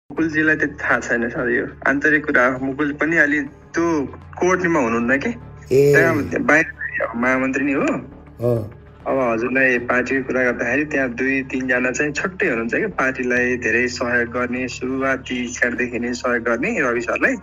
मुकुलजीलाई त थाहा छैन सर, यो आन्तरिक कुरा। मुकुल पनि अलि त्यो कोर्टमा हुनुहुन्न कि बाहिर महामन्त्री नै हो। अब हजुरलाई पार्टीको कुरा गर्दाखेरि त्यहाँ 2-3 जना चाहिँ छुट्टै हुनुहुन्छ कि पार्टीलाई धेरै सहयोग गर्ने, सुरुवाती क्षणदेखि नै सहयोग गर्ने रवि सरलाई।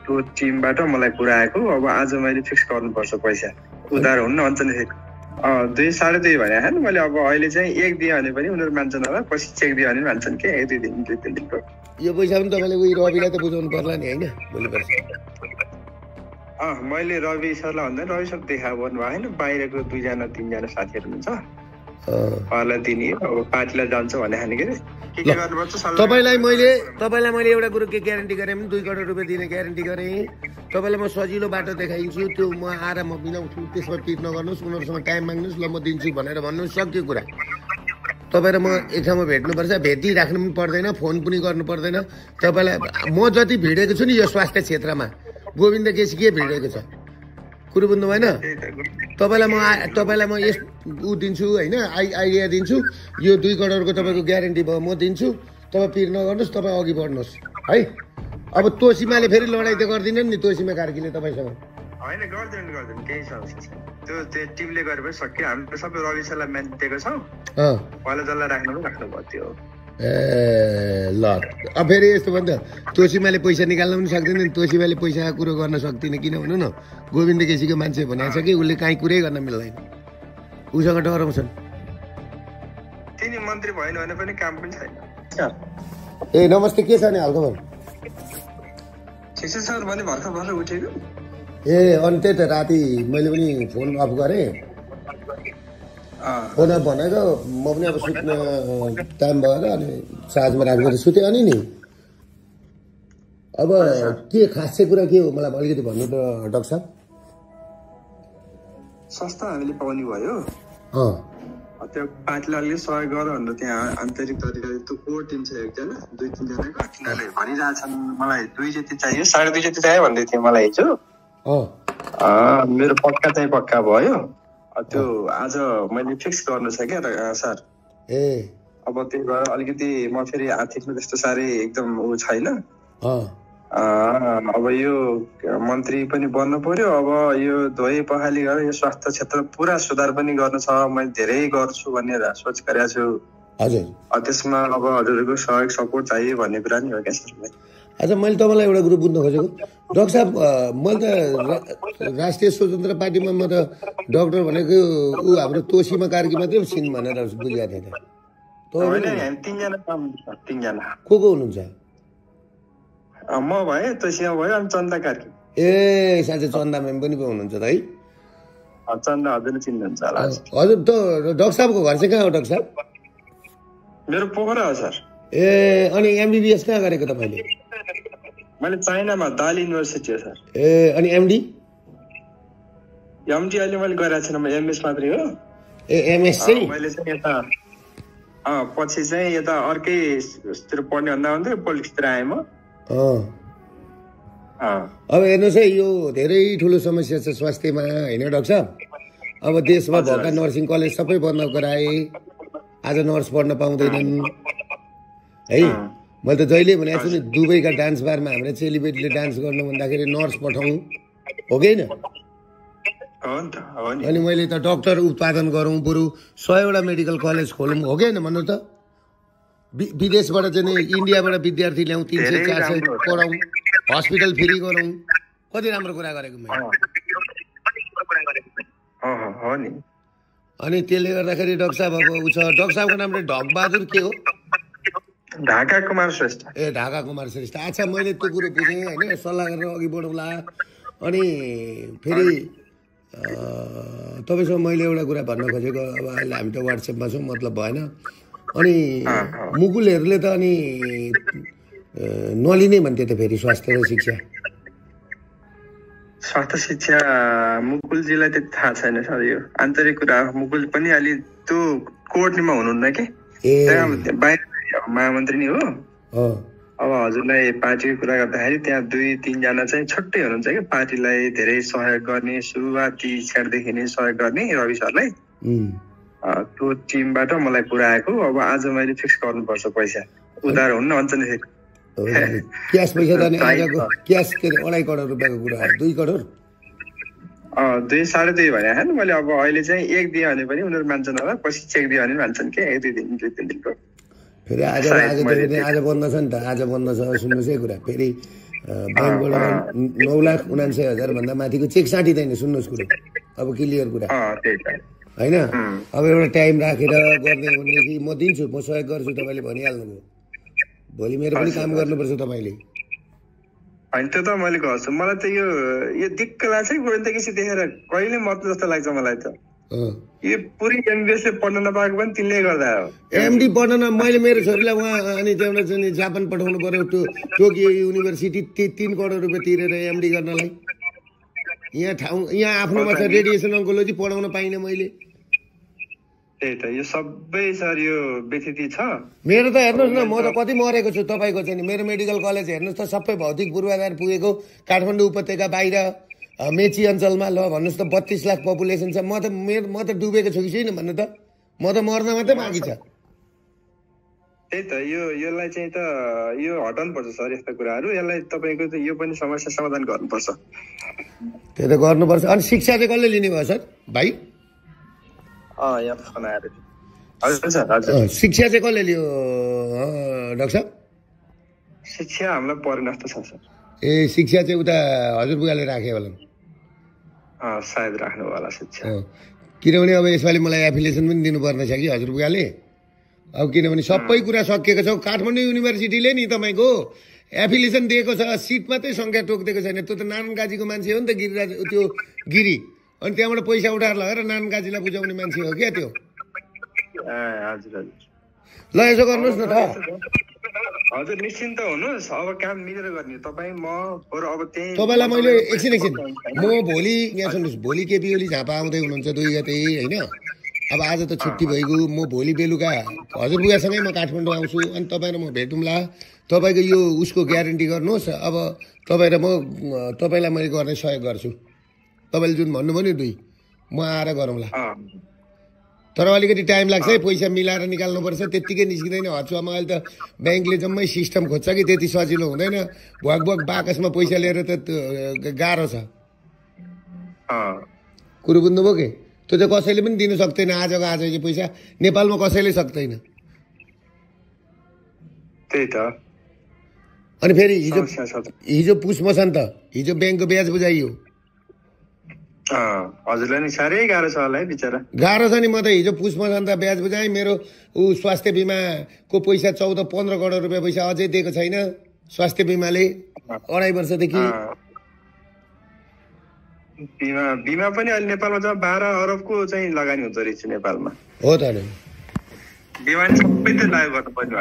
त्यो टिमबाट मलाई कुरा आएको। अब आज मैले फिक्स गर्नुपर्छ पैसा, उधार हुन्न अञ्चन 2-2.5 भने नि मैले। अब अहिले चाहिँ 1 दियो भने पनि उनीहरू मान्छन् होला, पछि चेक दियो भने मान्छन् के 1-2 दिन 2-3 दिनको। यो पैसा पनि तपाईँले उही रविलाई त बुझाउनु पर्ला नि होइन भोलि पर्सि। मैले रवि सरलाई भन्दा रवि सर देखा गर्नु भएन, बाहिरको 2-3 जना साथीहरू हुन्छ उहाँलाई दिने। अब पार्टीलाई जान्छ भने खाने के गर्नुपर्छ। तपाईँलाई मैले एउटा कुरो के ग्यारेन्टी गरेँ भने 2 करोड रुपियाँ दिने ग्यारेन्टी गरेँ। तपाईँलाई म सजिलो बाटो देखाइदिन्छु, त्यो म आएर म बिनाउँछु, त्यसमा पिर नगर्नुहोस्, उनीहरूसँग टाइम माग्नुहोस्, ल म दिन्छु भनेर भन्नुहोस्, सक्यो कुरा। तपाईँ र म एक ठाउँमा भेट्नुपर्छ, भेटिराख्नु पनि पर्दैन, फोन पनि गर्नु पर्दैन। तपाईँलाई म जति भिडेको छु नि यो स्वास्थ्य क्षेत्रमा गोविन्द केसी के भिडेको छ कुरो बुझ्नु भएन। तपाईँलाई म यस दिन्छु होइन, आइडिया दिन्छु, यो 2 करोडको तपाईँको ग्यारेन्टी भयो म दिन्छु, तपाईँ पिर नगर्नुहोस्, तपाईँ अघि बढ्नुहोस् है। अब तोसीमाले फेरि लडाइँ त गर्दिनन् नि, तोसीमा कार्कीले तपाईँसँग होइन गर्दैन केही समस्या छैन। त्यो टिमले गरेपछि सक्यो। हामीले सबै रवि सरलाई म्यान दिएको छौँ, उहाँलाई जसलाई राख्नु पनि राख्नुभयो त्यो। ल अब फेरि यस्तो भन्दा तोसीमाले पैसा निकाल्न पनि सक्दैन, तोसीमाले पैसाको कुरो गर्न सक्दिनँ। किन भन्नु न, गोविन्द केसीको मान्छे भनेको छ कि उसले काहीँ कुरै गर्न मिल्दैन, उसँग डराउँछन्। तिनी मन्त्री भएन भने पनि काम पनि छैन। ए नमस्ते, के छ नि हालखबर? ठिक छ सर, भने भर्खर उठेको। ए अनि त्यही त राति मैले पनि फोन अफ गरेँ, फोन अफ भनेको म पनि अब सुत्ने टाइम भएर अनि चार्जमा राखेर सुतेँ। अनि नि अब के खास चाहिँ कुरा के हो मलाई अलिकति भन्नु त डाक्टर साहब। सस्ता हामीले पाउने भयो, त्यो पार्टीलाई अलिकति सहयोग गर भनेर त्यहाँ आन्तरिक तरिकाले त्यो कोर टिम छ एकजना 2-3 जनाको, तिनीहरूले भनिरहेछन् मलाई 2 जति चाहियो, 2.5 जति चाहियो भन्दै थियो मलाई हिजो। मेरो पक्का चाहिँ पक्का भयो। त्यो आज मैले फिक्स गर्नु छ क्या सर। अब त्यही भएर अलिकति म फेरि आर्थिकमा त्यस्तो साह्रै एकदम छैन। अब यो मन्त्री पनि बन्नु पर्यो, अब यो धोइ पखाली गरेर यो स्वास्थ्य क्षेत्र पुरा सुधार पनि गर्नु छ, मैले धेरै गर्छु भनेर सोच गरेको छु। त्यसमा अब हजुरहरूको सहयोग सपोर्ट चाहियो भन्ने कुरा नि हो क्या सर। अच्छा मैले तपाईँलाई एउटा कुरो बुझ्न खोजेको डाक्टर साहब, मैले त राष्ट्रिय स्वतन्त्र पार्टीमा म त डाक्टर भनेको ऊ हाम्रो तोसीमा कार्की मात्रै छिन् भनेर बुझेको थिएँ त। 3 जना को हुनुहुन्छ? म भएँ, तोसीमा भयो, अनि चन्दा कार्की। ए साँच्चै चन्दा म्याम पनि हुनुहुन्छ त है? चन्दा हजुरले चिन्नुहुन्छ होला। हजुर त डाक्टर साहबको घर चाहिँ कहाँ हो डाक्टर साहब? मेरो पोखरा हो सर। ए अनि एमबिबिएस कहाँ गरेको तपाईँले? मैले चाइनामा दाल युनिभर्सिटी हो सर। ए अनि एमडी? एमडी अहिले मैले गरेको छैन, म एमएस मात्रै हो। ए एमएस चाहिँ मैले चाहिँ यता पछि चाहिँ यता अर्कैतिर पढ्ने भन्दा हुन्थ्यो, पोलिटिक्सतिर आएँ म। अब हेर्नुहोस् है, यो धेरै ठुलो समस्या छ स्वास्थ्यमा होइन डाक्टर साहब। अब देशमा भएका नर्सिङ कलेज सबै बन्द गराए, आज नर्स पढ्न पाउँदैनन् है। मैले त जहिले भनेको छु नि, दुबईका डान्स बारमा हाम्रो चेलीबेटीले डान्स गर्नु भन्दाखेरि नर्स पठाउँ हो कि होइन? अनि मैले त डक्टर उत्पादन गरौँ, बरु 100वटा मेडिकल कलेज खोलौँ हो कि होइन भन्नु त? विदेशबाट चाहिँ इन्डियाबाट विद्यार्थी ल्याउँ, 300-400 पढाउँ, हस्पिटल फ्री गरौँ। कति राम्रो कुरा गरेको मैले। अनि त्यसले गर्दाखेरि डाक्टर साहब अब ऊ छ, डाक्टर साहबको नाम चाहिँ ढकबहादुर के हो? ढाका कुमार श्रेष्ठ। ए ढाका कुमार श्रेष्ठ। अच्छा मैले त्यो कुरो बुझेँ होइन, सल्लाह गरेर अघि बढौँला। अनि फेरि तपाईँसँग मैले एउटा कुरा भन्न खोजेको, अब अहिले हामी त वाट्सएपमा छौँ, मतलब भएन। अनि मुकुलहरूले त अनि नलिने भन्थे त फेरि स्वास्थ्य र शिक्षा? स्वास्थ्य शिक्षा मुकुलजीलाई त थाहा छैन सर, यो आन्तरिक कुरा। मुकुल पनि अलि त्यो कोर्टमा हुनुहुन्न कि बाहिर महामन्त्री नै हो। अब हजुरलाई पार्टीको कुरा गर्दाखेरि त्यहाँ 2-3 जना चाहिँ छुट्टै हुनुहुन्छ कि पार्टीलाई धेरै सहयोग गर्ने, सुरुवाती क्षणदेखि नै सहयोग गर्ने रवि सरलाई। त्यो टिमबाट मलाई कुरा आएको। अब आज मैले फिक्स गर्नुपर्छ पैसा, उधार हुन्न भन्छ नि क्यास पैसा त आजको क्यास के 2.5 करोड रुपियाँको कुरा 2 करोड 2 साढे 2 भने हैन मैले अब अहिले चाहिँ 1 दिए भने पनि उनीहरु मान्छन् होला पछि चेक दिए भने मान्छन् के 1 2 दिनको फेरि आज बन्द छ नि त आज बन्द छ सुन्नुस् है कुरा फेरि बैंकबाट 9,79,000 भन्दा माथिको चेक साटिदैन सुन्नुस् कुरा अब क्लियर कुरा हैन अब एउटा टाइम राखेर गर्ने भनेदेखि म दिन्छु म सहयोग गर्छु तपाईले भनिहाल्नुभयो भोलि मेरो पनि काम गर्नुपर्छ तपाईले हैन त्यो त मैले गर्छु मलाई त यो दिक्क लाग्छ गोविन्दकेसी देखेर कहिले मत जस्तो लाग्छ मलाई त यो पुरै एमबीएस ले पढ्न नपाएको पनि तिनले गर्दा हो एमडी पढ्न मैले मेरो छोरीलाई वहाँ अनि त्यहाँ चाहिँ जापान पठाउनु पर्यो टोकियो युनिभर्सिटी 3 करोड रुपैयाँ तिरेर एमडी गर्नलाई यहाँ आफ्नोमा छ रेडिएसन ओन्कोलोजी पढाउन पाइन मैले त्यही त यो सबै सर यो व्यथिति छ मेरो त हेर्नुस् न म त कति मरेको छु तपाईको चाहिँ मेरो मेडिकल कलेज हेर्नुस् त सबै भौतिक पूर्वाधार पुगेको काठमाडौँ उपत्यका बाहिर मेची अञ्चलमा ल भन्नुस् त 32 लाख पपुलेसन छ म त डुबेको छु कि छैन भन्नु त म त मर्न मात्रै बाँकी छ त्यही त यसलाई चाहिँ त यो हटाउनु पर्छ सर यस्ता कुराहरू यसलाई तपाईको त यो पनि समस्या समाधान गर्नुपर्छ त्यो त गर्नुपर्छ अनि शिक्षा चाहिँ कसले लिने भयो सर भाइ यहाँ फोन आएर हजुर सर हजुर शिक्षा चाहिँ कसले लियो डाक्टर साहब शिक्षा हामीलाई परेन जस्तो छ सर ए शिक्षा चाहिँ उता हजुरबुवाले राखे होला सायद राख्नु होला शिक्षा किनभने अब यसपालि मलाई एफिलिएसन पनि दिनुपर्ने छ कि हजुरबुवाले अब किनभने सबै कुरा सकिएको छ काठमाडौँ युनिभर्सिटीले नि तपाईँको एफिलिएसन दिएको छ सिट मात्रै संख्या टोकिदिएको छैन त्यो त नारायणगाजीको मान्छे हो नि त गिरिराज त्यो गिरी अनि त्यहाँबाट पैसा उठाएर लगेर नारायणगाजीलाई बुझाउने मान्छे हो क्या त्यो ल यसो गर्नुहोस् न त हजुर निश्चिन्त हुनुहोस् अब काम मिलेर गर्ने तपाईँ म अब त्यही तपाईँलाई मैले एकछिन म भोलि यहाँ सुन्नुहोस् भोलि केपी ओली झापा आउँदै हुनुहुन्छ 2 गते होइन अब आज त छुट्टी भइगयो म भोलि बेलुका हजुरबुवासँगै म काठमाडौँ आउँछु अनि तपाईँ र म भेटौँला तपाईँको यो उसको ग्यारेन्टी गर्नुहोस् अब तपाईँ र तपाईँलाई मैले गर्ने सहयोग गर्छु तपाईँले जुन भन्नुभयो नि 2 म आएर गरौँला तर अलिकति टाइम लाग्छ है पैसा मिलाएर निकाल्नुपर्छ त्यत्तिकै निस्किँदैन हचुवामा अहिले त ब्याङ्कले जम्मै सिस्टम खोज्छ कि त्यति सजिलो हुँदैन भुवाक बाकसमा पैसा लिएर त गाह्रो छ कुरो बुझ्नुभयो कि त्यो चाहिँ कसैले पनि दिन सक्दैन आजको आज चाहिँ पैसा नेपालमा कसैले सक्दैन त्यही त अनि फेरि हिजो पुस मसान त हिजो ब्याङ्कको ब्याज बुझाइयो हजुरलाई नि साह्रै गाह्रो छ होला है बिचरा गाह्रो छ नि म त हिजो पुस मसान त ब्याज बुझाएँ मेरो स्वास्थ्य बिमाको पैसा 14-15 करोड रुपियाँ पैसा अझै दिएको छैन स्वास्थ्य बिमाले 2.5 वर्षदेखि बिमा पनि अहिले नेपालमा जम्मा 12 अरबको चाहिँ लगानी हुन्छ रहेछ नेपालमा हो त नि बिमा सबै त लागु गर्नुपर्ने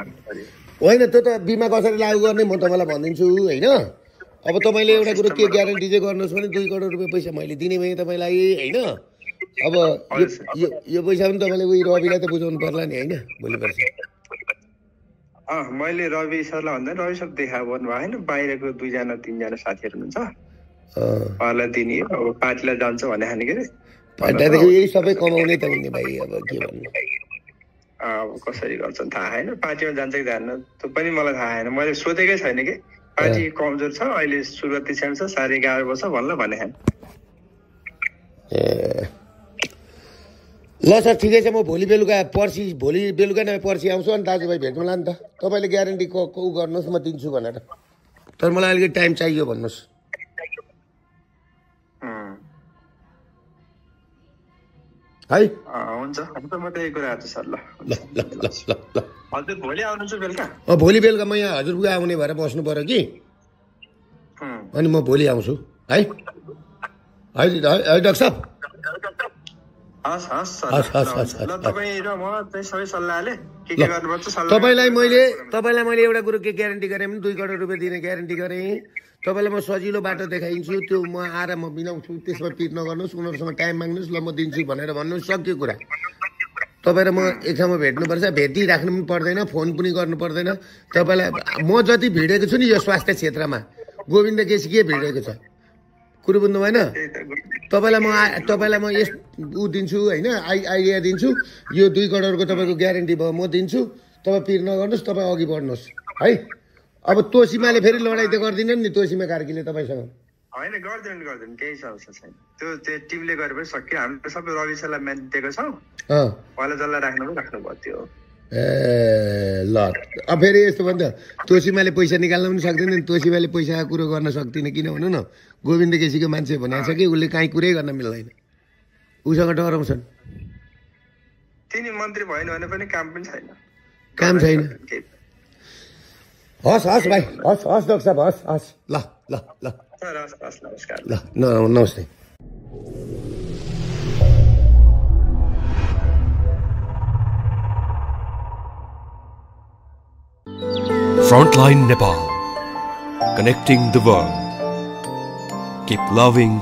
होइन त्यो त बिमा कसरी लागु गर्ने म तपाईँलाई भनिदिन्छु होइन अब तपाईँले एउटा कुरो के ग्यारेन्टी चाहिँ गर्नुहोस् भने 2 करोड रुपियाँ पैसा मैले दिने भएँ तपाईँलाई होइन अब यो पैसा पनि तपाईँले उयो रविलाई त बुझाउनु पर्ला नि होइन भोलि पर्छ मैले रवि सरलाई भन्दा रवि सर देखा गर्नु भयो होइन बाहिरको 2-3 जना साथीहरू हुनुहुन्छ उहाँलाई दिने अब पार्टीलाई जान्छ भने खाने के पार्टीदेखि यही सबै कमाउने त हुने भाइ अब के भन्नु अब कसरी गर्छन् थाहा छैन पार्टीमा जान्छ कि जान्न त्यो पनि मलाई थाहा छैन मैले सोधेकै छैन कि पार्टी कमजोर छ अहिले सुरुवाती क्षण छ साह्रै गाह्रो पर्छ भन्ला भने ल सर ठिकै छ म भोलि बेलुका नै पर्सि आउँछु अनि दाजुभाइ भेट्नुला नि त तपाईँले ग्यारेन्टी को गर्नुहोस् म दिन्छु भनेर तर मलाई अलिकति टाइम चाहियो भन्नुहोस् है हुन्छ म त्यही कुरा गर्छु सर ल हजुर भोलि आउनुहुन्छ बेलुका भोलि बेलुका म यहाँ हजुरबुवा आउने भएर बस्नु पर्यो कि अनि म भोलि आउँछु है डाक्टर साहब तपाईँलाई मैले एउटा कुरो के ग्यारेन्टी गरेँ भने 2 करोड रुपियाँ दिने ग्यारेन्टी गरेँ तपाईँलाई म सजिलो बाटो देखाइदिन्छु त्यो म आएर म बिनाउँछु त्यसमा पिट नगर्नुहोस् उनीहरूसँग टाइम माग्नुहोस् ल म दिन्छु भनेर भन्नुहोस् सक्यो कुरा तपाईँ र म एक ठाउँमा भेट्नुपर्छ भेटिराख्नु पनि पर्दैन फोन पनि गर्नु पर्दैन तपाईँलाई म जति भिडेको छु नि यो स्वास्थ्य क्षेत्रमा गोविन्द केसी के भिडेको छ कुरो बुझ्नु भएन तपाईँलाई म यस दिन्छु होइन आइडिया दिन्छु यो 2 करोडको तपाईँको ग्यारेन्टी भयो म दिन्छु तपाईँ पिर नगर्नुहोस्, तपाईँ अघि बढ्नुहोस् है। अब तोसीमाले फेरि लडाइँ त गर्दिनन् नि, तोसीमा कार्कीले तपाईँसँग? होइन, गर्दैन केही समस्या छैन। त्यो टिमले गरे पनि सक्यो। हामीले सबै रविशाला म्याच दिएको छौँ, पहिला जसलाई राख्नु भयो त्यो। ल अब फेरि यस्तो भन्छ तोसीमाले पैसा निकाल्न पनि सक्दैन, तोसीमाले पैसाको कुरो गर्न सक्दिनँ। किन भनौँ न, गोविन्द केसीको मान्छे भनेको छ कि उसले काहीँ कुरै गर्न मिल्दैन, उसँग डराउँछन्। तिनी मन्त्री भएन भने पनि काम पनि छैन, काम छैन। हस् भाइ, हस् डाक्टर साहब, हस् ल ल ल नमस्कार ल नमस्ते। Frontline Nepal, connecting the world. Keep loving